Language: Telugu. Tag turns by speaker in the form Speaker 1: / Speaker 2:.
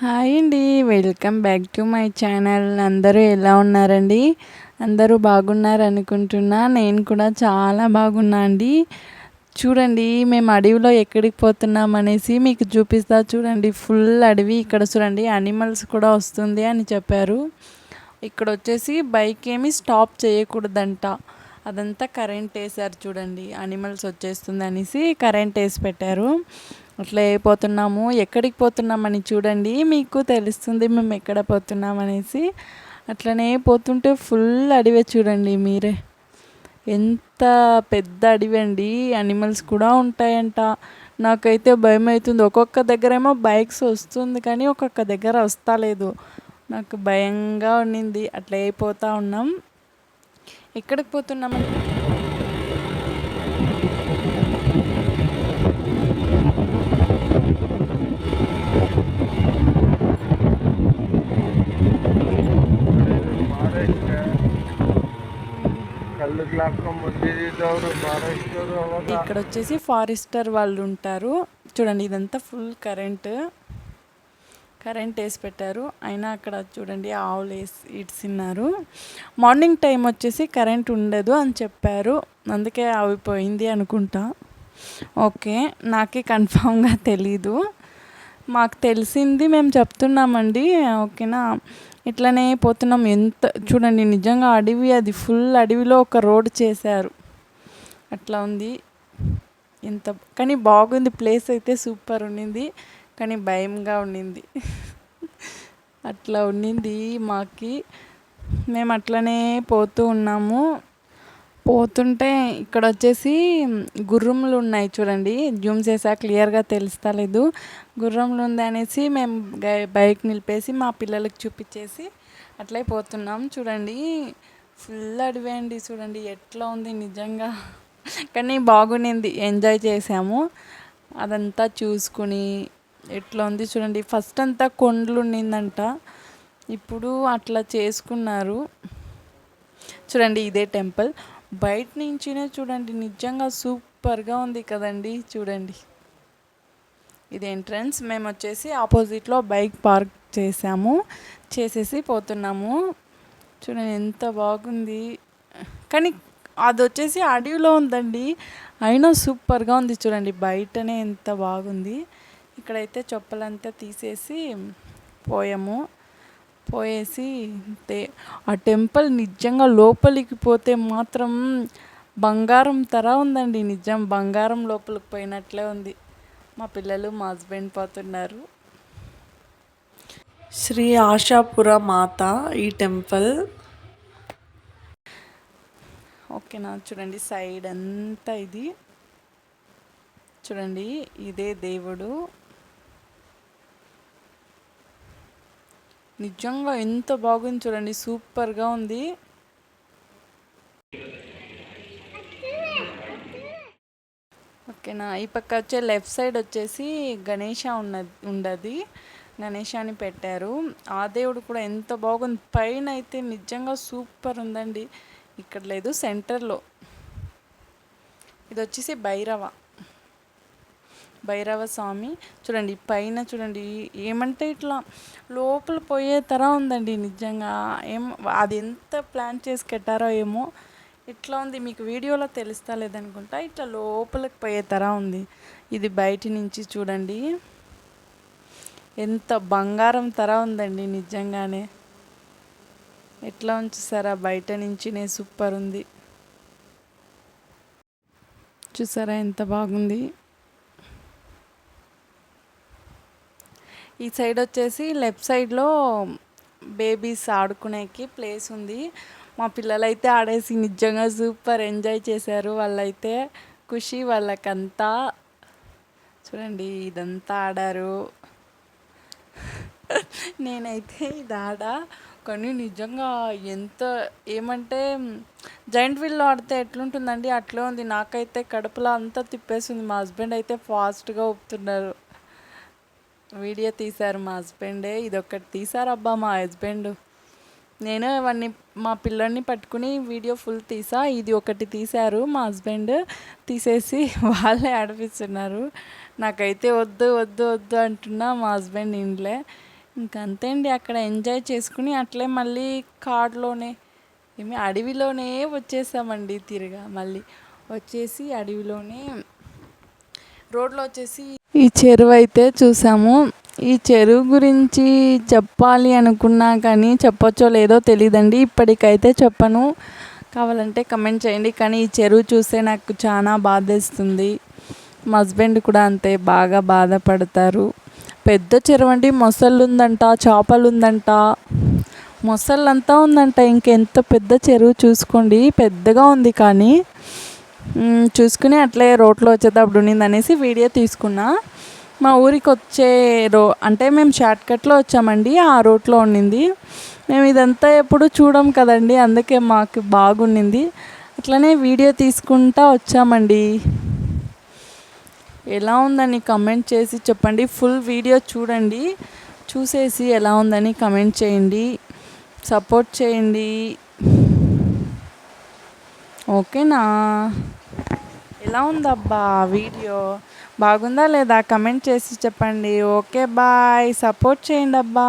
Speaker 1: హాయ్ అండి. Welcome back to my channel. అందరూ ఎలా ఉన్నారండి? అందరూ బాగున్నారనుకుంటున్నా. నేను కూడా చాలా బాగున్నా అండి. చూడండి, మేము అడవిలో ఎక్కడికి పోతున్నామనేసి మీకు చూపిస్తా చూడండి. ఫుల్ అడవి. ఇక్కడ చూడండి యానిమల్స్ కూడా వస్తుంది అని చెప్పారు. ఇక్కడ వచ్చేసి బైక్ ఏమి స్టాప్ చేయకూడదంట. అదంతా కరెంట్ వేసారు చూడండి. యానిమల్స్ వచ్చేస్తుంది అనేసి కరెంట్ వేసి పెట్టారు. అట్లా అయిపోతున్నాము. ఎక్కడికి పోతున్నామని చూడండి, మీకు తెలుస్తుంది మేము ఎక్కడ పోతున్నామనేసి. అట్లనే పోతుంటే ఫుల్ అడవి చూడండి మీరే. ఎంత పెద్ద అడవి అండి. యానిమల్స్ కూడా ఉంటాయంట. నాకైతే భయం అవుతుంది. ఒక్కొక్క దగ్గరేమో బైక్స్ వస్తుంది కానీ ఒక్కొక్క దగ్గర వస్తలేదు. నాకు భయంగా ఉండింది. అట్లా అయిపోతూ ఉన్నాం. ఎక్కడికి పోతున్నామని ఇక్కడ వచ్చేసి ఫారెస్టర్ వాళ్ళు ఉంటారు చూడండి. ఇదంతా ఫుల్ కరెంట్ వేసి పెట్టారు. అయినా అక్కడ చూడండి ఆవులు వేసి ఇడ్సిన్నారు. మార్నింగ్ టైం వచ్చేసి కరెంట్ ఉండదు అని చెప్పారు. అందుకే అవి పోయింది అనుకుంటా. ఓకే, నాకే కన్ఫామ్గా తెలీదు. మాకు తెలిసింది మేము చెప్తున్నామండి. ఓకేనా, ఇట్లనే పోతున్నాం. ఎంత చూడండి, నిజంగా అడవి, అది ఫుల్ అడవిలో ఒక రోడ్ చేశారు. అట్లా ఉంది. ఎంత కానీ బాగుంది. ప్లేస్ అయితే సూపర్ ఉండింది. కానీ భయంగా ఉండింది. అట్లా ఉండింది మాకి. మేము అట్లనే పోతూ ఉన్నాము. పోతుంటే ఇక్కడ వచ్చేసి గుర్రములు ఉన్నాయి చూడండి. జూమ్ చేసా క్లియర్గా తెలుస్తలేదు. గుర్రములు ఉంది అనేసి మేము బైక్ నిలిపేసి మా పిల్లలకి చూపించేసి అట్లే పోతున్నాం. చూడండి ఫుల్ అడవి అండి. చూడండి ఎట్లా ఉంది నిజంగా. కానీ బాగుండింది, ఎంజాయ్ చేసాము. అదంతా చూసుకుని ఎట్లా ఉంది చూడండి. ఫస్ట్ అంతా కొండలు ఉండిందంట, ఇప్పుడు అట్లా చేసుకున్నారు. చూడండి ఇదే టెంపుల్. బయట నుంచినే చూడండి, నిజంగా సూపర్గా ఉంది కదండి. చూడండి ఇది ఎంట్రన్స్. మేము వచ్చేసి ఆపోజిట్లో బైక్ పార్క్ చేసేసి పోతున్నాము. చూడండి ఎంత బాగుంది. కానీ అది వచ్చేసి అడవిలో ఉందండి, అయినా సూపర్గా ఉంది చూడండి. బయటనే ఎంత బాగుంది. ఇక్కడైతే చెప్పులంతా తీసేసి పోయేసి ఆ టెంపుల్ నిజంగా లోపలికి పోతే మాత్రం బంగారం తర ఉందండి. నిజం బంగారం లోపలికి పోయినట్లే ఉంది. మా పిల్లలు మా హస్బెండ్ పోతున్నారు. శ్రీ ఆశాపుర మాత ఈ టెంపుల్. ఓకేనా, చూడండి సైడ్ అంతా ఇది చూడండి. ఇదే దేవుడు. నిజంగా ఎంత బాగుంది చూడండి, సూపర్గా ఉంది. ఓకేనా, ఈ పక్క వచ్చే లెఫ్ట్ సైడ్ వచ్చేసి గణేష ఉండదు. గణేశాన్ని పెట్టారు. ఆ దేవుడు కూడా ఎంత బాగుంది. పైన అయితే నిజంగా సూపర్ ఉందండి. ఇక్కడ లేదు, సెంటర్లో. ఇది వచ్చేసి భైరవ స్వామి. చూడండి పైన చూడండి, ఏమంటే ఇట్లా లోపల పోయే తర ఉందండి. నిజంగా అది ఎంత ప్లాన్ చేసి కట్టారో ఏమో. ఇట్లా ఉంది, మీకు వీడియోలో తెలుస్తా లేదనుకుంటా. ఇట్లా లోపలికి పోయే తర ఉంది. ఇది బయట నుంచి చూడండి, ఎంత బంగారం తర ఉందండి నిజంగానే. ఎట్లా చూసారా, బయట నుంచినే సూపర్ ఉంది. చూసారా ఎంత బాగుంది. ఈ సైడ్ వచ్చేసి లెఫ్ట్ సైడ్లో బేబీస్ ఆడుకునేకి ప్లేస్ ఉంది. మా పిల్లలైతే ఆడేసి నిజంగా సూపర్ ఎంజాయ్ చేశారు. వాళ్ళైతే ఖుషి వాళ్ళకంతా. చూడండి ఇదంతా ఆడారు. నేనైతే ఇది కానీ నిజంగా ఎంత ఏమంటే జాయింట్ వీల్లో ఆడితే ఎట్లుంటుందండి, అట్లే ఉంది. నాకైతే కడుపులో అంతా తిప్పేస్తుంది. మా హస్బెండ్ అయితే ఫాస్ట్గా ఊపుతున్నారు. వీడియో తీశారు మా హస్బెండే. ఇదొకటి తీశారబ్బా మా హస్బెండ్. నేను అవన్నీ మా పిల్లల్ని పట్టుకుని వీడియో ఫుల్ తీసా. ఇది ఒకటి తీశారు మా హస్బెండ్. తీసేసి వాళ్ళే ఆడిపిస్తున్నారు. నాకైతే వద్దు వద్దు వద్దు అంటున్నా, మా హస్బెండ్ ఇంట్లో ఇంకంతే అండి. అక్కడ ఎంజాయ్ చేసుకుని అట్లే మళ్ళీ కార్లోనే అడవిలోనే వచ్చేసామండి. తిరగా మళ్ళీ వచ్చేసి అడవిలోనే రోడ్లో వచ్చేసి ఈ చెరువు అయితే చూసాము. ఈ చెరువు గురించి చెప్పాలి అనుకున్నా కానీ చెప్పొచ్చో లేదో తెలీదండి. ఇప్పటికైతే చెప్పను, కావాలంటే కమెంట్ చేయండి. కానీ ఈ చెరువు చూస్తే నాకు చాలా బాధేస్తుంది. మా హస్బెండ్ కూడా అంతే, బాగా బాధపడతారు. పెద్ద చెరువు అండి, మొసళ్ళు ఉందంట, చేపలు ఉందంట, మొసళ్ళంతా ఉందంట. ఇంకెంత పెద్ద చెరువు చూసుకోండి, పెద్దగా ఉంది. కానీ చూసుకుని అట్లే రోడ్లో వచ్చేటప్పుడు ఉన్నింది అనేసి వీడియో తీసుకున్నా. మా ఊరికి వచ్చే అంటే మేము షార్ట్ కట్లో వచ్చామండి, ఆ రోడ్లో ఉండింది. మేము ఇదంతా ఎప్పుడు చూడం కదండి, అందుకే మాకు బాగుండింది. అట్లనే వీడియో తీసుకుంటా వచ్చామండి. ఎలా ఉందని కమెంట్ చేసి చెప్పండి. ఫుల్ వీడియో చూడండి, చూసేసి ఎలా ఉందని కమెంట్ చేయండి, సపోర్ట్ చేయండి. ఓకేనా? ఎలా ఉందబ్బా వీడియో, బాగుందా లేదా కమెంట్ చేసి చెప్పండి. ఓకే బాయ్, సపోర్ట్ చేయండి అబ్బా.